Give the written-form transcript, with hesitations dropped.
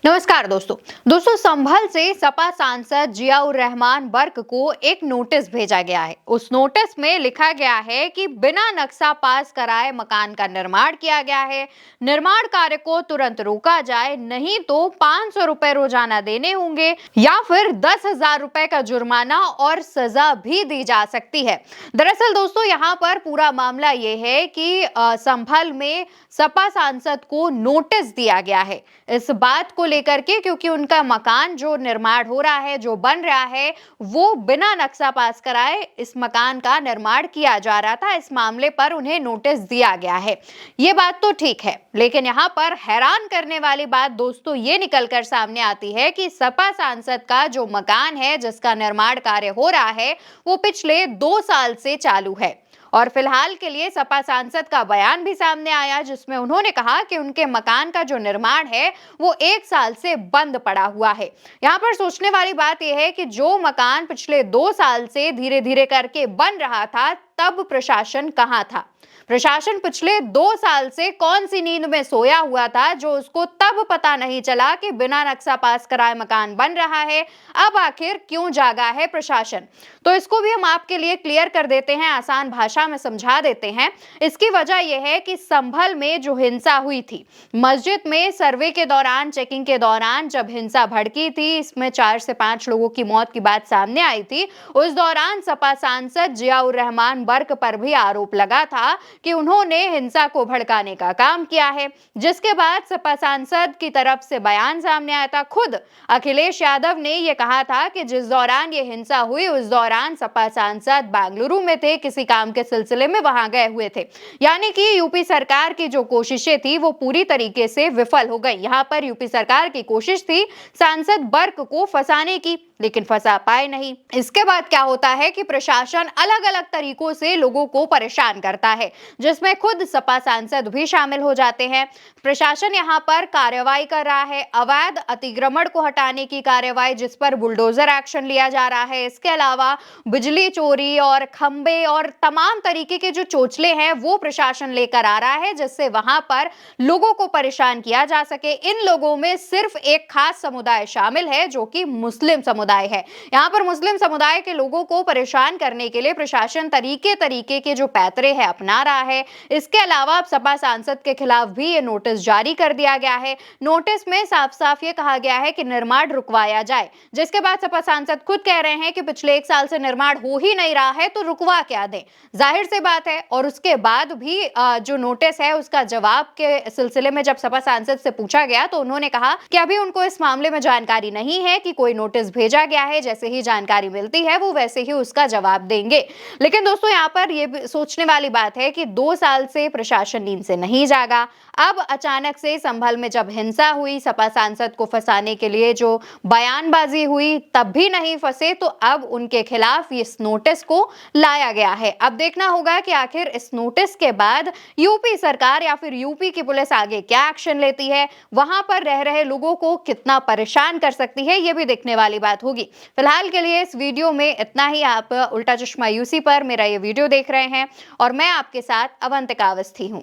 नमस्कार दोस्तों संभल से सपा सांसद जियाउर रहमान बर्क को एक नोटिस भेजा गया है। उस नोटिस में लिखा गया है कि बिना नक्शा पास कराए मकान का निर्माण किया गया है। निर्माण कार्य को तुरंत रोका जाए, नहीं तो 500 रुपए रोजाना देने होंगे या फिर 10,000 रुपए का जुर्माना और सजा भी दी जा सकती है। दरअसल दोस्तों यहाँ पर पूरा मामला ये है कि संभल में सपा सांसद को नोटिस दिया गया है इस बात को लेकर के, क्योंकि उनका मकान जो निर्माण हो रहा है, जो बन रहा है, वो बिना नक्शा पास कराए इस मकान का निर्माण किया जा रहा था। इस मामले पर उन्हें नोटिस दिया गया है। ये बात तो ठीक है, लेकिन यहाँ पर हैरान करने वाली बात दोस्तों ये निकलकर सामने आती है कि सपा सांसद का जो मकान है, जिसका निर्माण कार्य हो रहा है, वो पिछले 2 साल से चालू है। और फिलहाल के लिए सपा सांसद का बयान भी सामने आया, जिसमें उन्होंने कहा कि उनके मकान का जो निर्माण है वो 1 साल से बंद पड़ा हुआ है। यहाँ पर सोचने वाली बात यह है कि जो मकान पिछले 2 साल से धीरे धीरे करके बन रहा था, तब प्रशासन कहाँ था? प्रशासन पिछले 2 साल से कौन सी नींद में सोया हुआ था, जो उसको तब पता नहीं चला कि बिना नक्शा पास कराए मकान बन रहा है? अब आखिर क्यों जागा है प्रशासन? तो इसको भी हम आपके लिए क्लियर कर देते हैं, आसान भाषा में समझा देते हैं। इसकी वजह यह है कि संभल में जो हिंसा हुई थी, मस्जिद में सर्वे के दौरान, चेकिंग के दौरान जब हिंसा भड़की थी, इसमें 4 से 5 लोगों की मौत की बात सामने आई थी। उस दौरान सपा सांसद जियाउर रहमान बर्क पर भी आरोप लगा था कि उन्होंने हिंसा को भड़काने का काम किया है, जिसके बाद सपा सांसद की तरफ से बयान सामने आया था। खुद अखिलेश यादव ने यह कहा था कि जिस दौरान ये हिंसा हुई, उस दौरान सपा सांसद बेंगलुरु में थे, किसी काम के सिलसिले में वहां गए हुए थे। यानी कि यूपी सरकार की जो कोशिशें थी वो पूरी तरीके से विफल हो गई। यहाँ पर यूपी सरकार की कोशिश थी सांसद बर्क को फंसाने की, लेकिन फंसा पाए नहीं। इसके बाद क्या होता है कि प्रशासन अलग अलग तरीकों से लोगों को परेशान करता है, जिसमें खुद सपा सांसद भी शामिल हो जाते हैं। प्रशासन यहाँ पर कार्रवाई कर रहा है, अवैध अतिक्रमण को हटाने की कार्रवाई, जिस पर बुलडोजर एक्शन लिया जा रहा है। इसके अलावा बिजली चोरी और खंबे और तमाम तरीके के जो चोचले हैं वो प्रशासन लेकर आ रहा है, जिससे वहां पर लोगों को परेशान किया जा सके। इन लोगों में सिर्फ एक खास समुदाय शामिल है, जो कि मुस्लिम समुदाय है। यहाँ पर मुस्लिम समुदाय के लोगों को परेशान करने के लिए प्रशासन तरीके के जो पैतरे हैं अपना रहा है। इसके अलावा अब सपा सांसद के खिलाफ भी ये नोटिस जारी कर दिया गया है। नोटिस में साफ साफ ये कहा गया है कि निर्माण रुकवाया जाए, जिसके बाद सपा सांसद खुद कह रहे हैं कि पिछले 1 साल से निर्माण हो ही नहीं रहा है, तो रुकवा क्या दें? जाहिर सी बात है। और उसके बाद भी जो नोटिस है उसका जवाब के सिलसिले में जब सपा सांसद से पूछा गया, तो उन्होंने कहा कि अभी उनको इस मामले में जानकारी नहीं है कि कोई नोटिस भेजा गया है। जैसे ही जानकारी मिलती है वो वैसे ही उसका जवाब देंगे। लेकिन दोस्तों यहाँ पर ये सोचने वाली बात है कि 2 साल से प्रशासन नींद से नहीं जागा। अब अचानक से संभल में जब हिंसा हुई, सपा सांसद को फंसाने के लिए जो बयानबाजी हुई, तब भी नहीं फंसे, तो अब उनके खिलाफ इस नोटिस को लाया गया है। अब देखना होगा कि आखिर इस नोटिस के बाद यूपी सरकार या फिर यूपी की पुलिस आगे क्या एक्शन लेती है, वहां पर रह रहे लोगों को कितना परेशान कर सकती है, ये भी देखने वाली बात होगी। फिलहाल के लिए इस वीडियो में इतना ही। आप उल्टा चश्मा यूसी पर मेरा ये वीडियो देख रहे हैं और मैं आपके साथ अवंतिका अवस्थी हूँ।